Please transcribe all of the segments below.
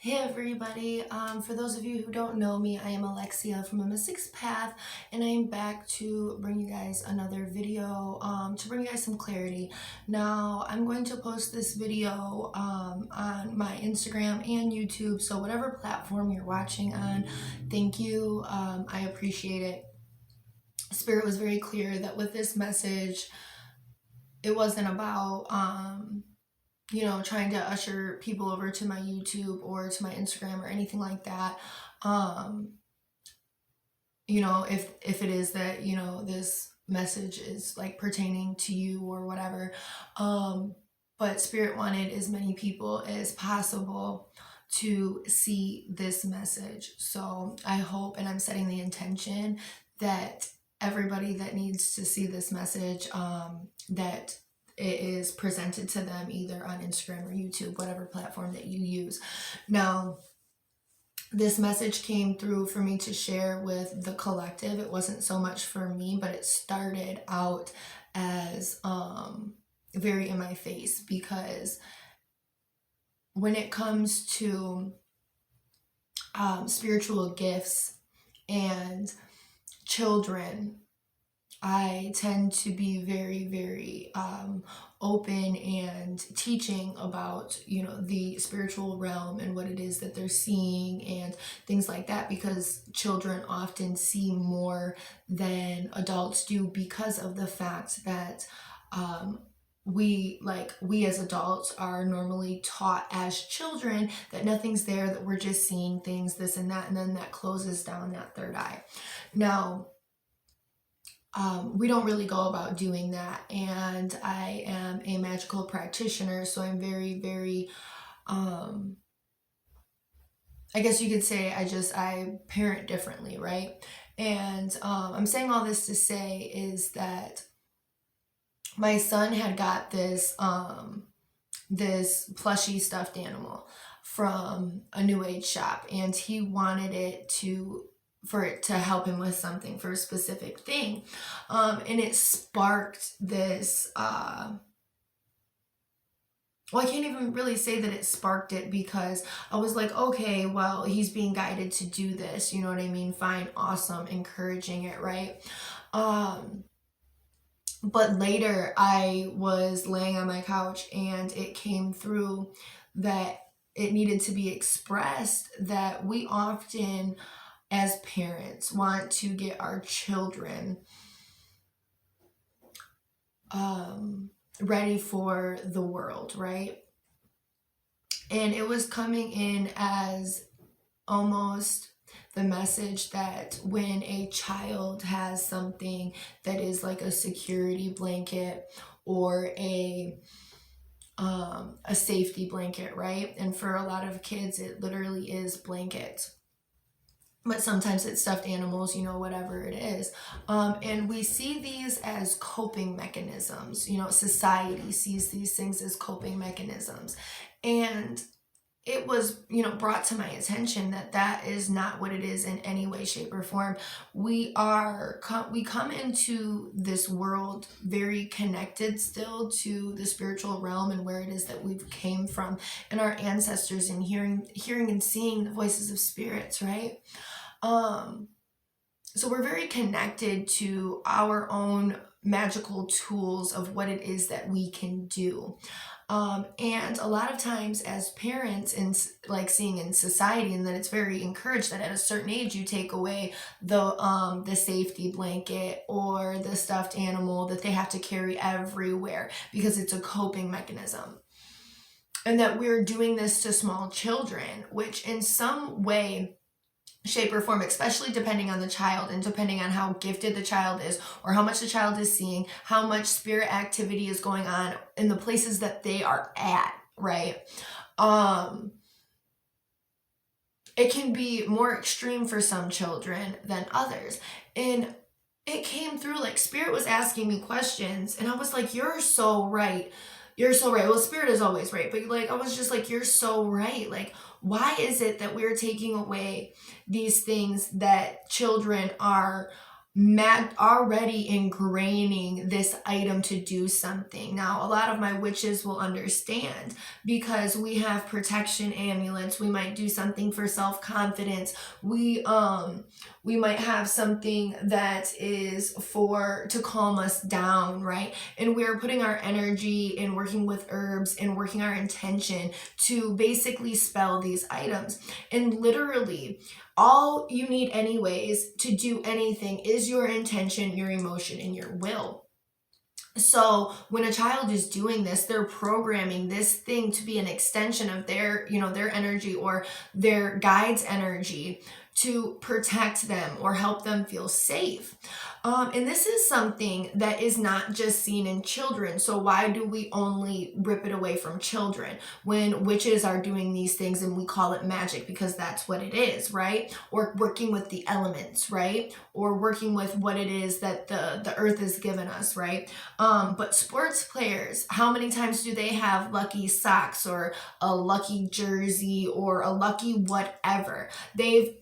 Hey everybody, for those of you who don't know me, I am Alexia from amysticspath, and I am back to bring you guys another video, to bring you guys some clarity. Now, I'm going to post this video on my Instagram and YouTube, so whatever platform you're watching on, thank you, I appreciate it. Spirit was very clear that with this message, it wasn't about trying to usher people over to my YouTube or to my Instagram or anything like that. If it is that, this message is like pertaining to you or whatever. But Spirit wanted as many people as possible to see this message. So I hope, and I'm setting the intention that everybody that needs to see this message, that it is presented to them either on Instagram or YouTube, whatever platform that you use. Now, this message came through for me to share with the collective. It wasn't so much for me, but it started out as very in my face, because when it comes to spiritual gifts and children, I tend to be very, very open and teaching about, the spiritual realm and what it is that they're seeing and things like that, because children often see more than adults do, because of the fact that we as adults are normally taught as children that nothing's there, that we're just seeing things, this and that, and then that closes down that third eye. Now, we don't really go about doing that, and I am a magical practitioner, so I'm very, very, I guess you could say I parent differently, right? And I'm saying all this to say is that my son had got this this plushy stuffed animal from a new age shop, and he wanted it for it to help him with something, for a specific thing. And it sparked this, well, I can't even really say that it sparked it, because I was like, okay, well, he's being guided to do this. You know what I mean? Fine, awesome, encouraging it, right? But later I was laying on my couch and it came through that it needed to be expressed, that we often, as parents, want to get our children ready for the world, right? And it was coming in as almost the message that when a child has something that is like a security blanket or a safety blanket, right? And for a lot of kids, it literally is blankets, but sometimes it's stuffed animals, whatever it is. And we see these as coping mechanisms. Society sees these things as coping mechanisms. And it was, brought to my attention that that is not what it is in any way, shape, or form. We come into this world very connected still to the spiritual realm and where it is that we've came from, and our ancestors, and hearing and seeing the voices of spirits, right? So we're very connected to our own magical tools of what it is that we can do. And a lot of times as parents, and like seeing in society, and that it's very encouraged that at a certain age you take away the safety blanket or the stuffed animal that they have to carry everywhere because it's a coping mechanism. And that we're doing this to small children, which in some way, shape, or form, especially depending on the child and depending on how gifted the child is, or how much the child is seeing, how much spirit activity is going on in the places that they are at, right? It can be more extreme for some children than others. And it came through, like, Spirit was asking me questions, and I was like, you're so right. You're so right. Well, Spirit is always right, but I was just like, you're so right. Like, why is it that we're taking away these things that children are already ingraining this item to do something. Now, a lot of my witches will understand because we have protection amulets. We might do something for self-confidence. We might have something that is for to calm us down, right? And we're putting our energy and working with herbs and working our intention to basically spell these items. And literally, all you need anyways to do anything is your intention, your emotion, and your will. So when a child is doing this, they're programming this thing to be an extension of their, their energy or their guide's energy to protect them or help them feel safe. And this is something that is not just seen in children. So why do we only rip it away from children when witches are doing these things and we call it magic because that's what it is, right? Or working with the elements, right? Or working with what it is that the earth has given us, right? But sports players, how many times do they have lucky socks or a lucky jersey or a lucky whatever? They've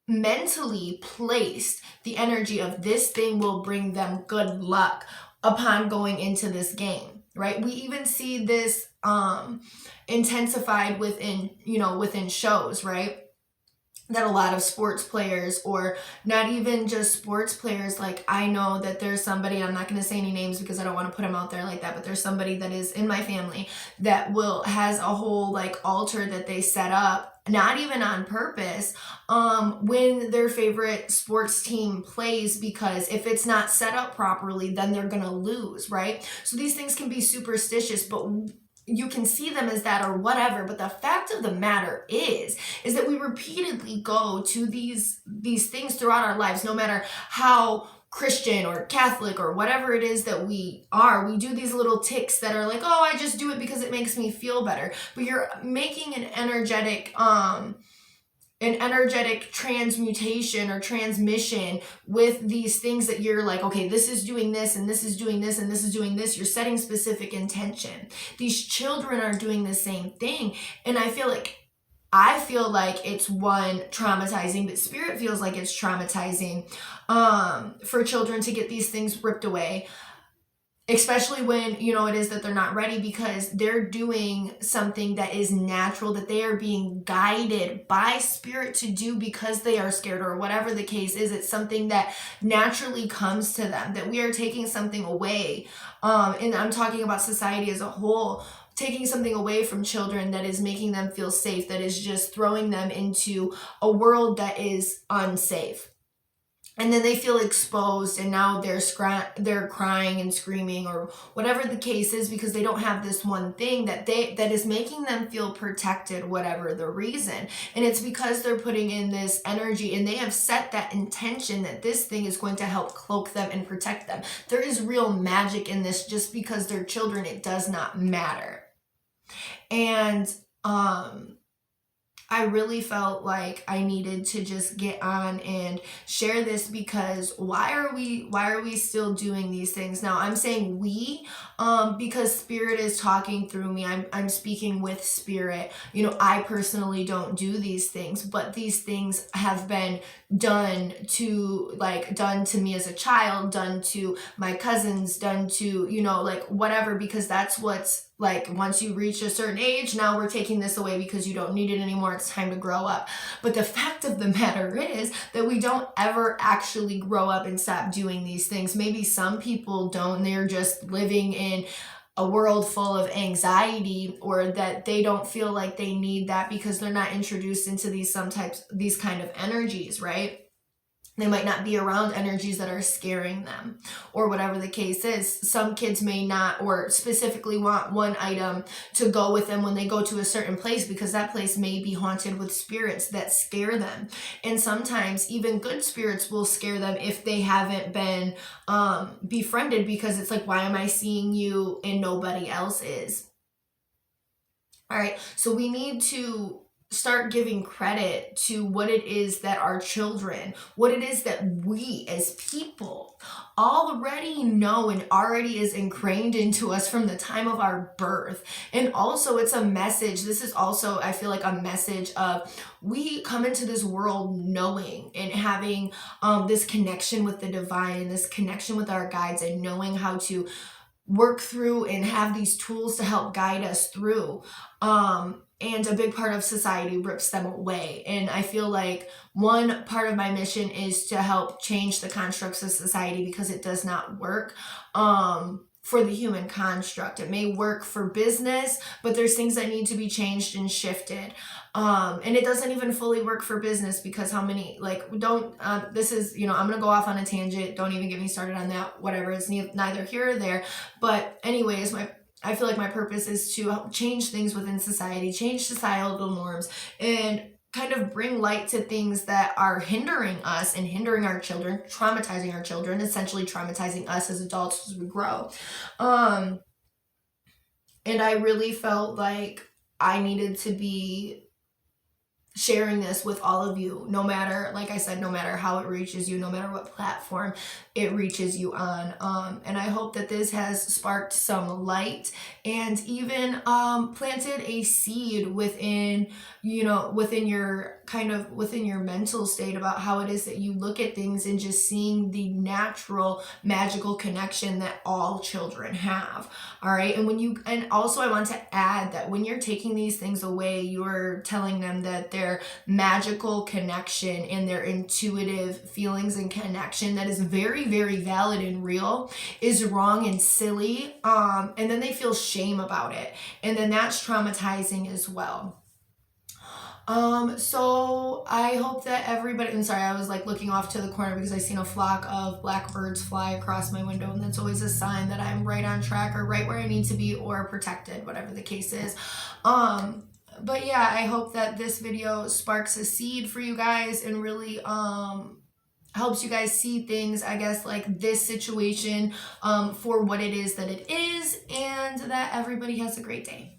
mentally placed the energy of this thing will bring them good luck upon going into this game, right? We even see this intensified within shows, right? That a lot of sports players, or not even just sports players, like I know that there's somebody, I'm not going to say any names because I don't want to put them out there like that, but there's somebody that is in my family that has a whole like altar that they set up, not even on purpose, when their favorite sports team plays, because if it's not set up properly, then they're going to lose, right? So these things can be superstitious, but you can see them as that or whatever, but the fact of the matter is that we repeatedly go to these things throughout our lives, no matter how Christian or Catholic or whatever it is that we are. We do these little ticks that are like, oh, I just do it because it makes me feel better. But you're making an energetic transmutation or transmission with these things that you're like, okay, this is doing this and this is doing this and this is doing this. You're setting specific intention. These children are doing the same thing. And I feel like it's one, traumatizing, but spirit feels like it's traumatizing for children to get these things ripped away. Especially when, it is that they're not ready, because they're doing something that is natural, that they are being guided by spirit to do because they are scared or whatever the case is. It's something that naturally comes to them, that we are taking something away. And I'm talking about society as a whole, taking something away from children that is making them feel safe, that is just throwing them into a world that is unsafe. And then they feel exposed, and now they're crying and screaming or whatever the case is, because they don't have this one thing that is making them feel protected, whatever the reason. And it's because they're putting in this energy and they have set that intention that this thing is going to help cloak them and protect them. There is real magic in this. Just because they're children, it does not matter. And I really felt like I needed to just get on and share this, because why are we still doing these things? Now I'm saying we, because spirit is talking through me. I'm speaking with spirit. I personally don't do these things, but these things have been done to me as a child, done to my cousins, done to, whatever, because that's what's like, once you reach a certain age, now we're taking this away because you don't need it anymore. It's time to grow up. But the fact of the matter is that we don't ever actually grow up and stop doing these things. Maybe some people don't, they're just living in a world full of anxiety, or that they don't feel like they need that because they're not introduced into these kind of energies, right? They might not be around energies that are scaring them, or whatever the case is. Some kids may not, or specifically want one item to go with them when they go to a certain place, because that place may be haunted with spirits that scare them. And sometimes even good spirits will scare them if they haven't been befriended, because it's like, why am I seeing you and nobody else is? All right, so we need to start giving credit to what it is that our children, what it is that we as people already know and already is ingrained into us from the time of our birth. And also, it's a message. This is also, I feel like, a message of we come into this world knowing and having this connection with the divine and this connection with our guides, and knowing how to work through and have these tools to help guide us through. And a big part of society rips them away. And I feel like one part of my mission is to help change the constructs of society, because it does not work for the human construct. It may work for business, but there's things that need to be changed and shifted. And it doesn't even fully work for business, because how many, like, this is, I'm going to go off on a tangent. Don't even get me started on that. Whatever. It's neither here or there. But anyways, I feel like my purpose is to help change things within society, change societal norms, and kind of bring light to things that are hindering us and hindering our children, traumatizing our children, essentially traumatizing us as adults as we grow. And I really felt like I needed to be sharing this with all of you, no matter, like I said, no matter how it reaches you, no matter what platform it reaches you on. And I hope that this has sparked some light and even planted a seed within, within your mental state about how it is that you look at things, and just seeing the natural magical connection that all children have. All right. And also I want to add that when you're taking these things away, you're telling them that their magical connection and their intuitive feelings and connection that is very, very valid and real is wrong and silly. And then they feel shame about it. And then that's traumatizing as well. So I hope that everybody, I'm sorry, I was like looking off to the corner because I seen a flock of blackbirds fly across my window, and that's always a sign that I'm right on track or right where I need to be, or protected, whatever the case is. But yeah, I hope that this video sparks a seed for you guys and really, helps you guys see things, I guess, like this situation, for what it is that it is, and that everybody has a great day.